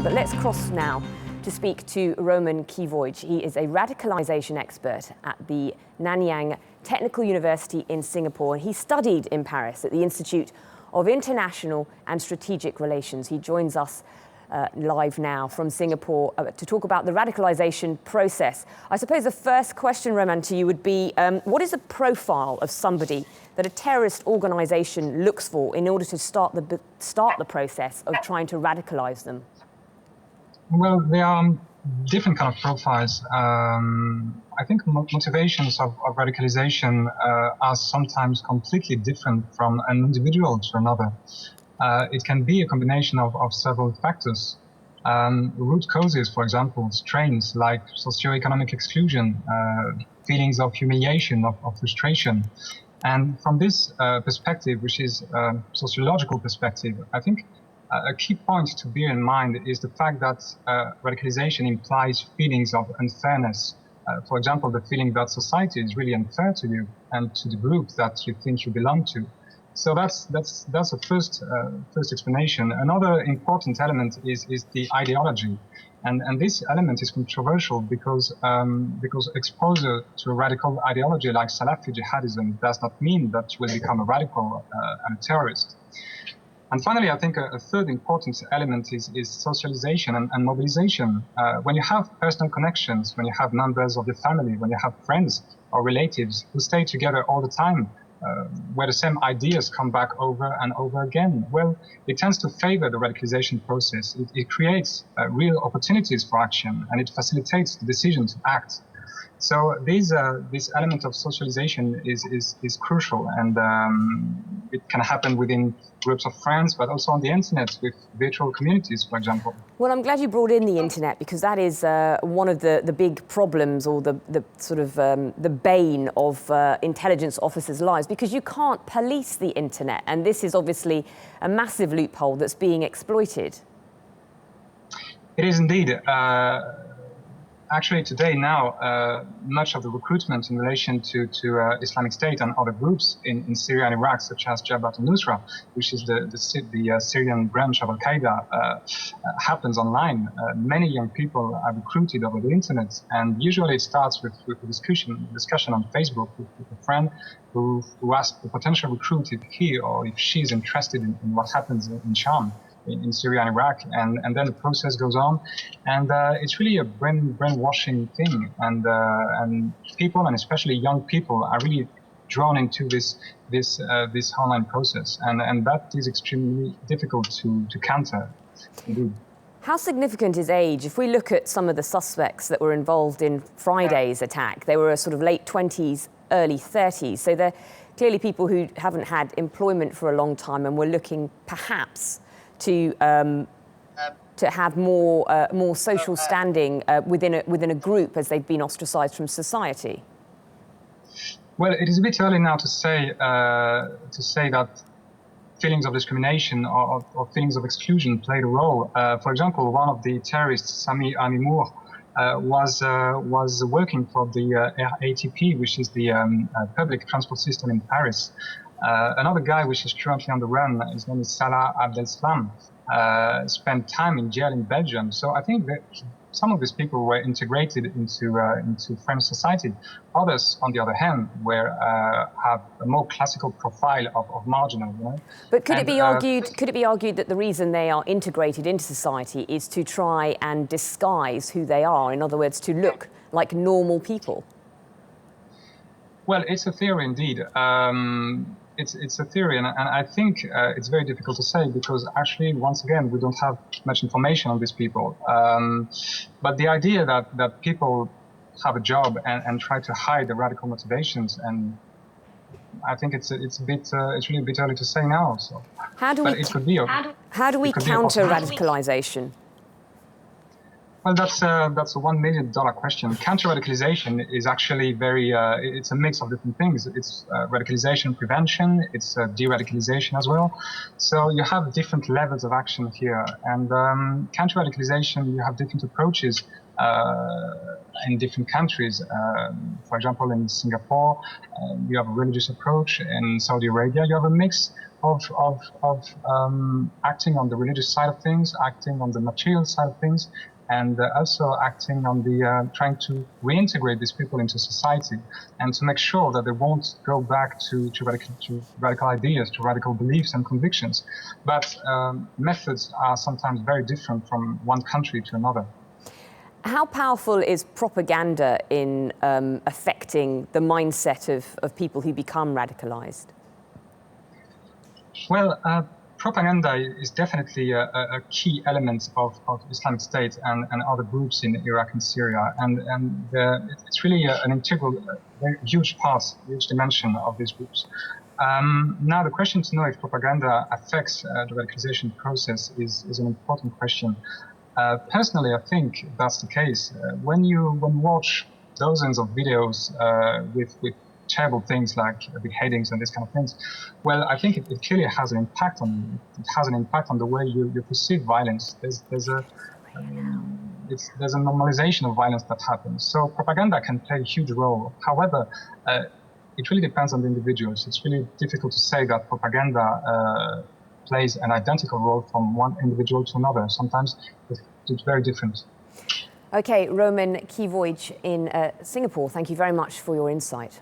But let's cross now to speak to Romain Quivooij. He is a radicalisation expert at the Nanyang Technical University in Singapore. He studied in Paris at the Institute of International and Strategic Relations. He joins us live now from Singapore to talk about the radicalisation process. I suppose the first question, Romain, to you would be, what is the profile of somebody that a terrorist organisation looks for in order to start the process of trying to radicalise them? Well, there are different kind of profiles. I think motivations of radicalization are sometimes completely different from an individual to another. It can be a combination of several factors. Root causes, for example, strains like socioeconomic exclusion, feelings of humiliation, of frustration. And from this perspective, which is a sociological perspective, I think a key point to bear in mind is the fact that radicalization implies feelings of unfairness. For example, the feeling that society is really unfair to you and to the group that you think you belong to. So that's the first explanation. Another important element is the ideology, and this element is controversial because exposure to a radical ideology like Salafi jihadism does not mean that you will become a radical and a terrorist. And finally, I think a third important element is socialization and mobilization. When you have personal connections, when you have members of your family, when you have friends or relatives who stay together all the time, where the same ideas come back over and over again, well, it tends to favor the radicalization process. It creates real opportunities for action, and it facilitates the decision to act. So this element of socialization is crucial, and it can happen within groups of friends, but also on the internet with virtual communities, for example. Well, I'm glad you brought in the internet, because that is one of the big problems, or the sort of the bane of intelligence officers' lives, because you can't police the internet, and this is obviously a massive loophole that's being exploited. It is indeed. Actually, today now, much of the recruitment in relation to Islamic State and other groups in Syria and Iraq, such as Jabhat al-Nusra, which is the Syrian branch of Al-Qaeda, happens online. Many young people are recruited over the internet, and usually it starts with a discussion on Facebook with a friend who asks the potential recruit if he or if she is interested in what happens in Sham, in Syria and Iraq, and then the process goes on, and it's really a brainwashing thing, and people, and especially young people, are really drawn into this online process, and that is extremely difficult to counter. Indeed. How significant is age? If we look at some of the suspects that were involved in Friday's attack, they were sort of late 20s, early 30s, so they're clearly people who haven't had employment for a long time and were looking perhaps to have more social standing within a group, as they've been ostracised from society. Well, it is a bit early now to say that feelings of discrimination or feelings of exclusion played a role. For example, one of the terrorists, Sami Amimour, was working for the RATP, which is the public transport system in Paris. Another guy, which is currently on the run, his name is Salah Abdeslam, spent time in jail in Belgium. So I think that some of these people were integrated into French society. Others, on the other hand, have a more classical profile of marginal. You know? But could it be argued that the reason they are integrated into society is to try and disguise who they are? In other words, to look like normal people? Well, it's a theory indeed. It's a theory, and I think it's very difficult to say, because actually, once again, we don't have much information on these people. But the idea that people have a job and try to hide the radical motivations, and I think it's really a bit early to say now. So, how do we counter radicalization? Well, that's a $1 million question. Counter-radicalization is actually it's a mix of different things. It's radicalization prevention, it's de-radicalization as well. So you have different levels of action here. And counter-radicalization, you have different approaches in different countries. For example, in Singapore, you have a religious approach. In Saudi Arabia, you have a mix of acting on the religious side of things, acting on the material side of things, and also acting on the trying to reintegrate these people into society and to make sure that they won't go back to radical ideas, to radical beliefs and convictions. But methods are sometimes very different from one country to another. How powerful is propaganda in affecting the mindset of people who become radicalized? Well, propaganda is definitely a key element of Islamic State and other groups in Iraq and Syria. And it's really an integral, very huge part, huge dimension of these groups. Now, the question to know if propaganda affects the radicalization process is an important question. Personally, I think that's the case. When you watch dozens of videos with terrible things like beheadings and this kind of things, well, I think it clearly has an impact on you. It has an impact on the way you perceive violence. There's a normalization of violence that happens. So propaganda can play a huge role. However, it really depends on the individuals. It's really difficult to say that propaganda plays an identical role from one individual to another. Sometimes it's very different. Okay, Romain Quivooij in Singapore, thank you very much for your insight.